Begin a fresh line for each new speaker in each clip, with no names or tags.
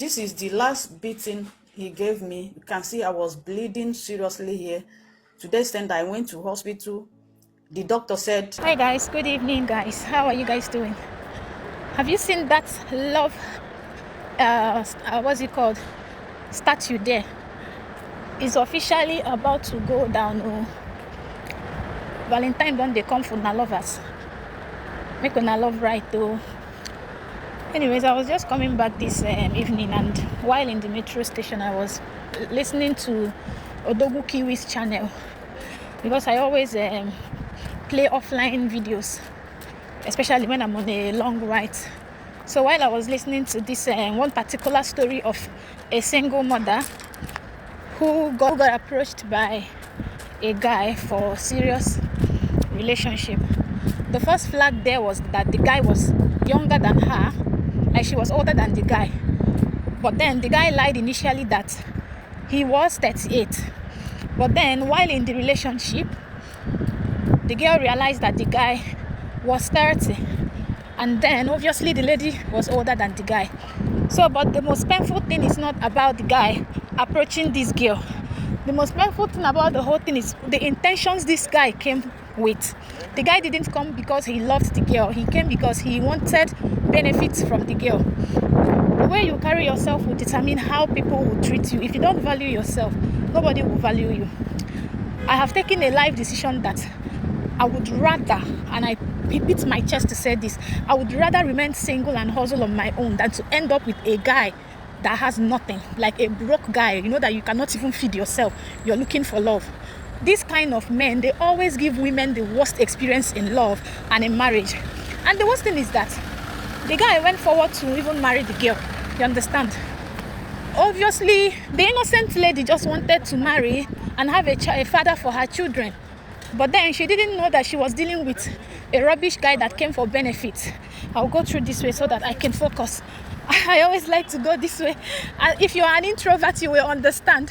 This is the last beating he gave me. You can see I was bleeding seriously here. To the extent I went to hospital. The doctor said,
Hi guys, good evening guys. How are you guys doing? Have you seen that love, what's it called, statue there? It's officially about to go down. Oh. Valentine don't they come for na lovers. Make una love right though. Anyways, I was just coming back this evening, and while in the metro station I was listening to Odogu Kiwi's channel, because I always play offline videos, especially when I'm on a long ride. So while I was listening to this one particular story of a single mother who got approached by a guy for serious relationship, the first flag there was that the guy was younger than her, like she was older than the guy. But then the guy lied initially that he was 38. But then while in the relationship, the girl realized that the guy was 30. And then obviously the lady was older than the guy. So, but the most painful thing is not about the guy approaching this girl. The most painful thing about the whole thing is the intentions this guy came with. The guy didn't come because he loved the girl. He came because he wanted benefits from the girl. The way you carry yourself will determine how people will treat you. If you don't value yourself, nobody will value you. I have taken a life decision that I would rather, and I beat my chest to say this, I would rather remain single and hustle on my own than to end up with a guy that has nothing, like a broke guy, you know, that you cannot even feed yourself. You're looking for love. These kind of men, they always give women the worst experience in love and in marriage. And the worst thing is that the guy went forward to even marry the girl. You understand? Obviously, the innocent lady just wanted to marry and have a father for her children. But then she didn't know that she was dealing with a rubbish guy that came for benefits. I'll go through this way so that I can focus. I always like to go this way. If you're an introvert, you will understand.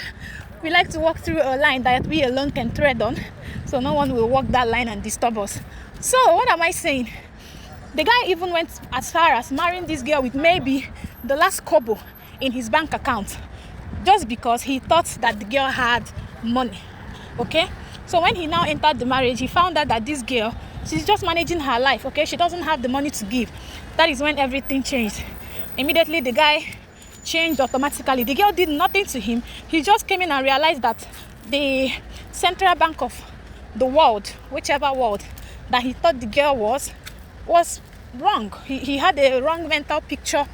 We like to walk through a line that we alone can tread on, so no one will walk that line and disturb us. So what am I saying? The guy even went as far as marrying this girl with maybe the last kobo in his bank account, just because he thought that the girl had money. Okay? So when he now entered the marriage, he found out that this girl, she's just managing her life. Okay? She doesn't have the money to give. That is when everything changed. Immediately the guy changed automatically. The girl did nothing to him. He just came in and realized that the central bank of the world, whichever world that he thought the girl was wrong. He had a wrong mental picture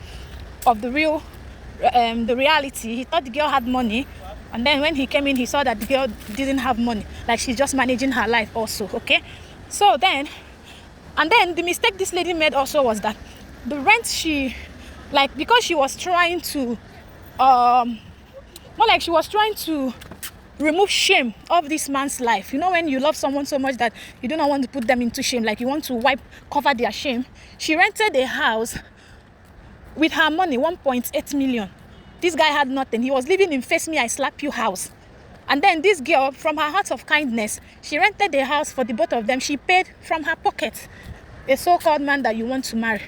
of the reality. He thought the girl had money, and then when he came in, he saw that the girl didn't have money, like she's just managing her life also. Okay, so then the mistake this lady made also was that the rent because she was trying to more like she was trying to remove shame of this man's life. You know, when you love someone so much that you do not want to put them into shame, like you want to cover their shame. She rented a house with her money, 1.8 million. This guy had nothing. He was living in Face Me I Slap You house. And then this girl, from her heart of kindness, she rented a house for the both of them. She paid from her pocket. A so-called man that you want to marry.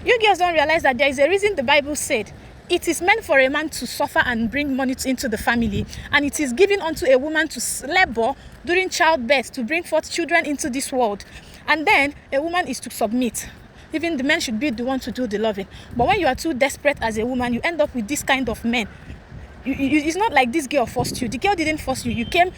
You girls don't realize that there is a reason the Bible said it is meant for a man to suffer and bring money into the family, and it is given unto a woman to labor during childbirth to bring forth children into this world. And then a woman is to submit. Even the man should be the one to do the loving. But when you are too desperate as a woman, you end up with this kind of men. It's not like this girl forced you. The girl didn't force you. You came,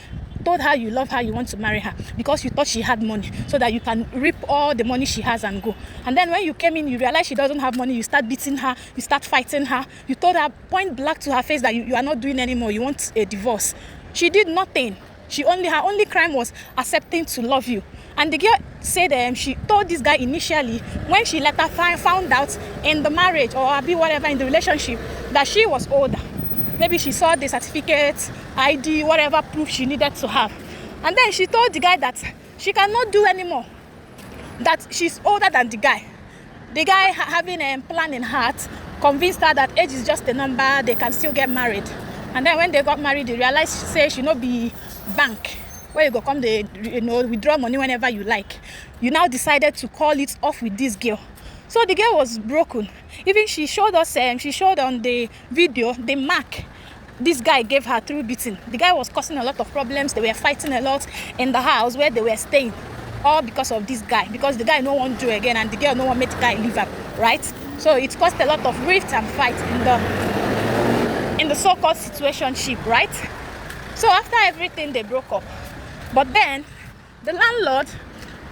told her you love her, you want to marry her because you thought she had money, so that you can reap all the money she has and go. And then when you came in, you realize she doesn't have money, you start beating her, you start fighting her. You told her point blank to her face that you are not doing anymore, you want a divorce. She did nothing. Her only crime was accepting to love you. And the girl said she told this guy initially, when she later found out in the marriage or whatever in the relationship, that she was older. Maybe she saw the certificate, ID, whatever proof she needed to have. And then she told the guy that she cannot do anymore. That she's older than the guy. The guy, having a plan in heart, convinced her that age is just a number, they can still get married. And then when they got married, they realized, say, she not be bank, where you go come, withdraw money whenever you like. You now decided to call it off with this girl. So the girl was broken. Even she showed us, she showed on the video the mark this guy gave her through beating. The guy was causing a lot of problems. They were fighting a lot in the house where they were staying, all because of this guy, because the guy no one do again and the girl no one made the guy leave her, right? So it caused a lot of rift and fight in the so-called situationship, right? So after everything, they broke up. But then the landlord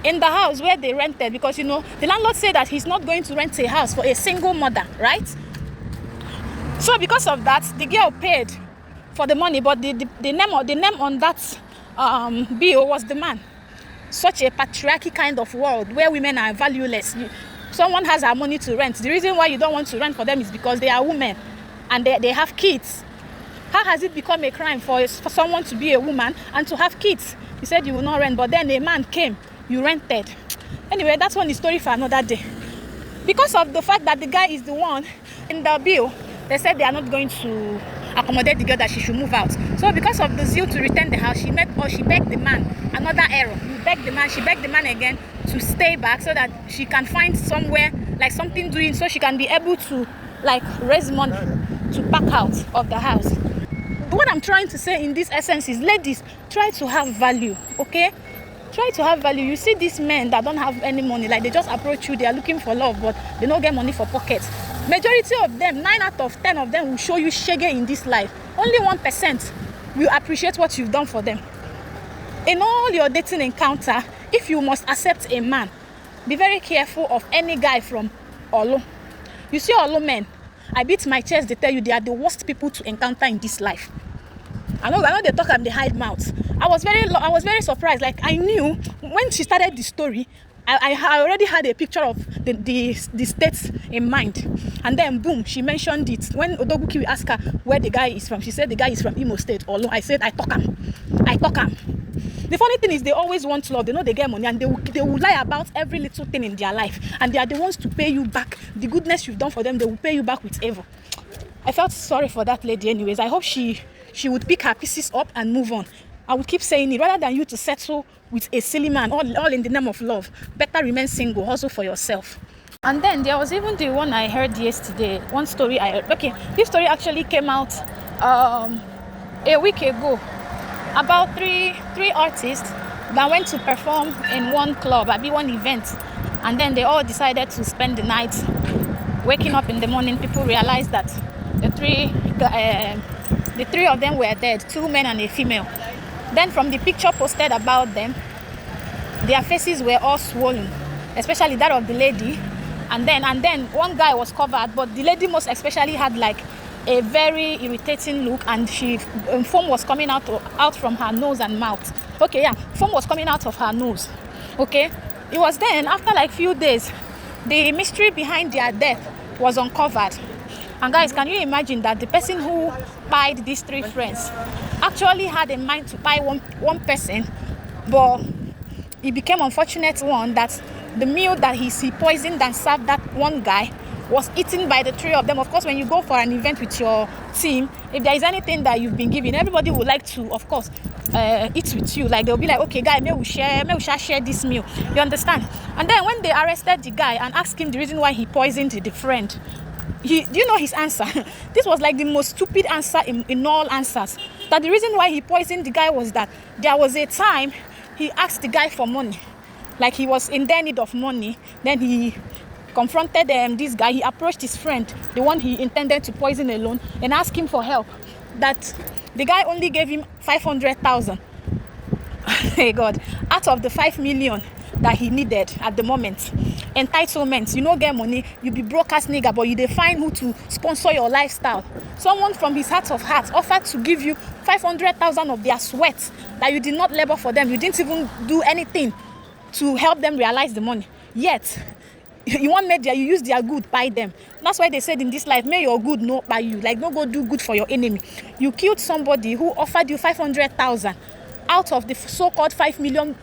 in the house where they rented, because the landlord said that he's not going to rent a house for a single mother, right? So because of that, the girl paid for the money, but the name on that bill was the man. Such a patriarchy kind of world where women are valueless. Someone has our money to rent. The reason why you don't want to rent for them is because they are women and they have kids. How has it become a crime for someone to be a woman and to have kids? You said you will not rent, but then a man came, you rented. Anyway, that's one story for another day. Because of the fact that the guy is the one in the bill, they said they are not going to accommodate the girl, that she should move out. So because of the zeal to return the house, she begged the man. Another error. She begged the man again to stay back so that she can find somewhere, like something doing, so she can be able to raise money to back out of the house. What I'm trying to say in this essence is, ladies, try to have value, okay? Try to have value. You see these men that don't have any money, like they just approach you, they are looking for love, but they don't get money for pockets. Majority of them, 9 out of 10 of them will show you shege in this life. Only 1% will appreciate what you've done for them. In all your dating encounter, if you must accept a man, be very careful of any guy from Olo. You see Olo men, I beat my chest, they tell you they are the worst people to encounter in this life. I know they talk and they hide mouths. I was very surprised. Like, I knew when she started the story, I already had a picture of the states in mind. And then boom, she mentioned it. When Odoguki asked her where the guy is from, she said the guy is from Imo State. Olo. I said, I talk him. The funny thing is, they always want love. They know they get money, and they will lie about every little thing in their life. And they are the ones to pay you back. The goodness you've done for them, they will pay you back with evil. I felt sorry for that lady anyways. I hope she would pick her pieces up and move on. I would keep saying it, rather than you to settle with a silly man, all in the name of love. Better remain single, hustle for yourself. And then there was even the one I heard yesterday. One story I heard. Okay, this story actually came out a week ago about three artists that went to perform in one club, one event, and then they all decided to spend the night. Waking up in the morning, people realized that the three of them were dead, 2 men and a female. Then from the picture posted about them, their faces were all swollen, especially that of the lady. And then one guy was covered, but the lady most especially had like a very irritating look, and foam was coming out from her nose and mouth. Okay, yeah, foam was coming out of her nose. Okay, it was then after like few days, the mystery behind their death was uncovered. And guys, can you imagine that the person who pied these 3 friends actually had in mind to pie one person, but it became unfortunate one that the meal that he poisoned and served that one guy was eaten by the 3 of them. Of course, when you go for an event with your team, if there is anything that you've been given, everybody would like to, of course, eat with you. Like, they'll be like, okay, guy, may we share this meal. You understand? And then when they arrested the guy and asked him the reason why he poisoned the friend, do you know his answer? This was like the most stupid answer in all answers. That the reason why he poisoned the guy was that there was a time he asked the guy for money. Like, he was in their need of money. Then he confronted this guy. He approached his friend, the one he intended to poison alone, and asked him for help. That the guy only gave him 500,000. Hey God, out of the 5 million that he needed at the moment. Entitlement, you know, get money, you be broke ass nigga, but you define who to sponsor your lifestyle. Someone from his heart of hearts offered to give you 500,000 of their sweat that you did not labor for them. You didn't even do anything to help them realize the money. Yet, you want media, you use their good, buy them. That's why they said in this life, may your good not buy you. Like, don't go do good for your enemy. You killed somebody who offered you 500,000 out of the so-called 5 million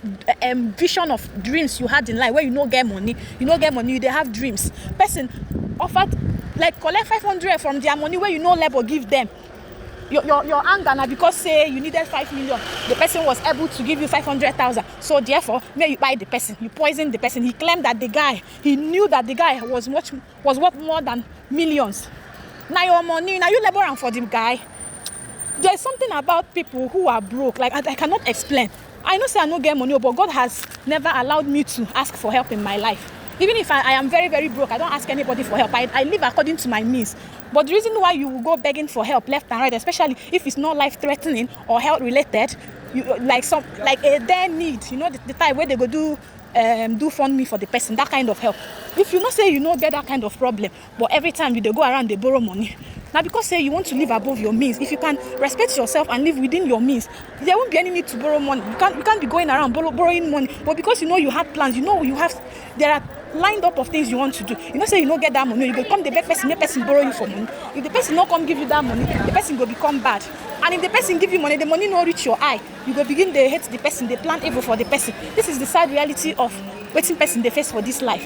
vision of dreams you had in life, where you don't get money, you they have dreams. Person offered, like, collect 500 from their money where you no labor, give them. your anger now because say you needed 5 million, the person was able to give you 500,000. So therefore, may you buy the person, you poison the person. He claimed that he knew that the guy was worth more than millions. Now your money, now you labor for the guy. There's something about people who are broke, like I cannot explain. I know say I don't get money, but God has never allowed me to ask for help in my life. Even if I am very, very broke, I don't ask anybody for help. I live according to my means. But the reason why you will go begging for help left and right, especially if it's not life-threatening or health-related, like a dire need, you know, the time where they go do fund me for the person, that kind of help. If you not say you know get that kind of problem, but every time you go around they borrow money. Now because say you want to live above your means, if you can respect yourself and live within your means, there won't be any need to borrow money. You can't be going around borrowing money. But because you know you have plans, you know there are lined up of things you want to do. You know say you don't get that money, you go come the bad person, make person borrow you for money. If the person not come give you that money, the person go become bad. And if the person give you money, the money not reach your eye, you go begin to hate the person, they plan evil for the person. This is the sad reality of waiting person they face for this life.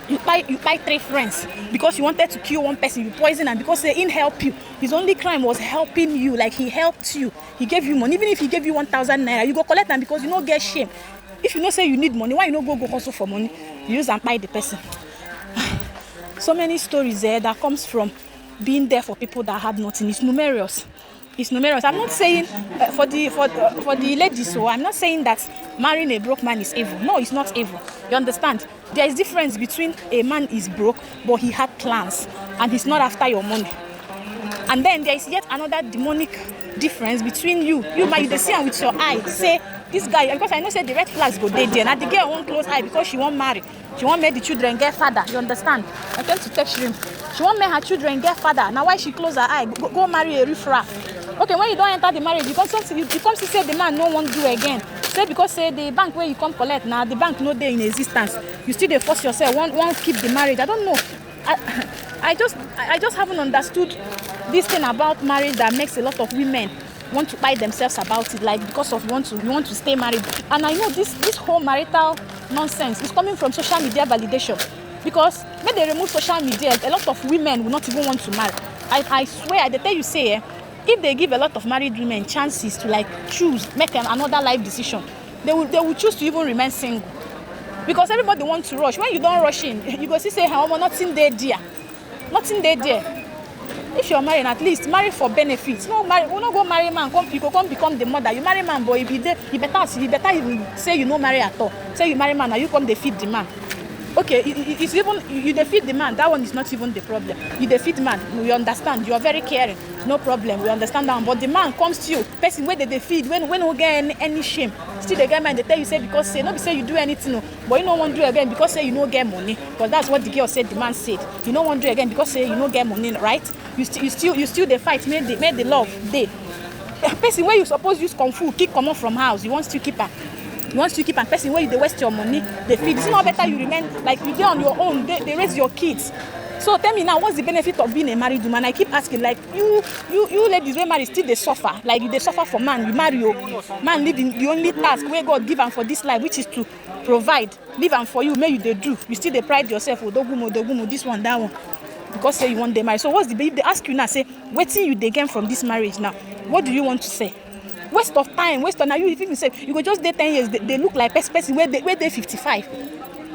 You buy 3 friends because you wanted to kill one person, you poison, and because they didn't help you. His only crime was helping you, like he helped you. He gave you money. Even if he gave you 1,000 naira, you go collect them because you don't get shame. If you know say you need money, why you don't go hustle for money? You use and buy the person. So many stories there that comes from being there for people that had nothing. It's numerous. It's numerous. I'm not saying for the ladies, so I'm not saying that marrying a broke man is evil. No, it's not evil. You understand? There is difference between a man is broke, but he had plans and he's not after your money. And then there is yet another demonic difference between you might see him with your eye, say this guy, because I know say the red flags go there. Now the girl won't close eye because she won't marry. She won't make the children get father. You understand? I tend to text him. She won't make her children get father. Now why she close her eye? Go marry a riffraff. Okay, when you don't enter the marriage, you come to say the man no one do again. Say because say the bank where you come collect now, the bank no day in existence. You still they force yourself, one keep the marriage. I don't know. I just haven't understood this thing about marriage that makes a lot of women want to buy themselves about it, like because of you want to stay married. And I know this whole marital nonsense is coming from social media validation. Because when they remove social media, a lot of women will not even want to marry. I swear, they tell you say, if they give a lot of married women chances to like choose, make another life decision, they will choose to even remain single. Because everybody wants to rush. When you don't rush in, you go see say, nothing there, dear. Nothing there. If you're married, at least marry for benefits. No marry, we not go marry man. You go come become the mother. You marry man, boy. You better even say you no marry at all. Say you marry man, now you come defeat the man. Okay, it's even you defeat the man. That one is not even the problem. You defeat the man. We understand. You are very caring. No problem. We understand that one. But the man comes to you, person where they defeat, when we get any shame. Still the guy man they tell you say because say not say you do anything, no, but you don't want to do again because say you don't get money. Because that's what the girl said. The man said you don't want to do again because say you don't get money, right? You still the fight. Made the love day. Person where you suppose use kung fu, kick come off from house. You want to keep her. You want to keep a person where you waste your money, they feed. It's not better you remain like you get on your own, they raise your kids. So tell me now, what's the benefit of being a married woman? I keep asking, like you ladies where married still they suffer. Like they suffer for man, you marry your man living the only task where God give them for this life, which is to provide, live and for you, may you they do. You still they pride yourself, odogumo, this one, that one. Because say you want them married. So what's the if they ask you now, say, what thing you they gain from this marriage now? What do you want to say? Waste of time, waste of now. You even say you go just date 10 years, they look like person where they 55.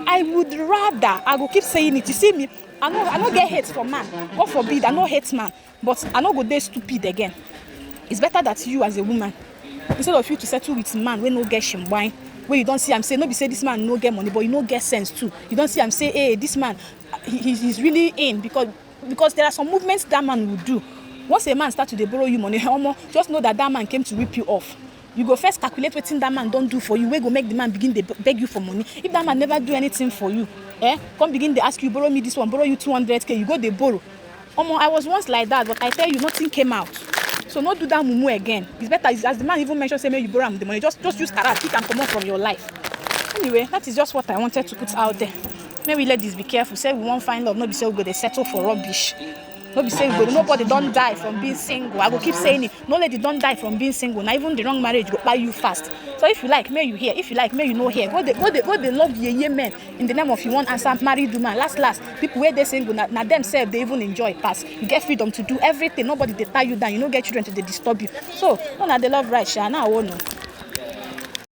I would rather I go keep saying it. You see me, I know get hate for man. God forbid, I know hate man, but I know go date stupid again. It's better that you as a woman, instead of you to settle with man when no get shimbwine, where you don't see I'm say no be say this man no get money, but you no get sense too. You don't see I'm say hey this man he's really in because there are some movements that man will do. Once a man starts to borrow you money, just know that man came to rip you off. You go first calculate what that man don't do for you. We go make the man begin to beg you for money. If that man never do anything for you, come begin to ask you, borrow me this one, borrow you 200k, you go they borrow. I was once like that, but I tell you, nothing came out. So not do that mumu again. It's better, as the man even mentioned, say, maybe you borrow him the money. Just use karat, kick and come out from your life. Anyway, that is just what I wanted to put out there. Maybe ladies be careful. Say we won't find love, not be say we go they settle for rubbish. No be single. Nobody don't die from being single. I will keep saying it. No lady don't die from being single. Now even the wrong marriage go buy you fast. So if you like, may you hear. If you like, may you know here. What they love ye men in the name of you want answer married woman. Last people where they single now themselves they even enjoy pass. You get freedom to do everything. Nobody they tie you down. You don't get children to they disturb you. So no, they love right. Now I won't know.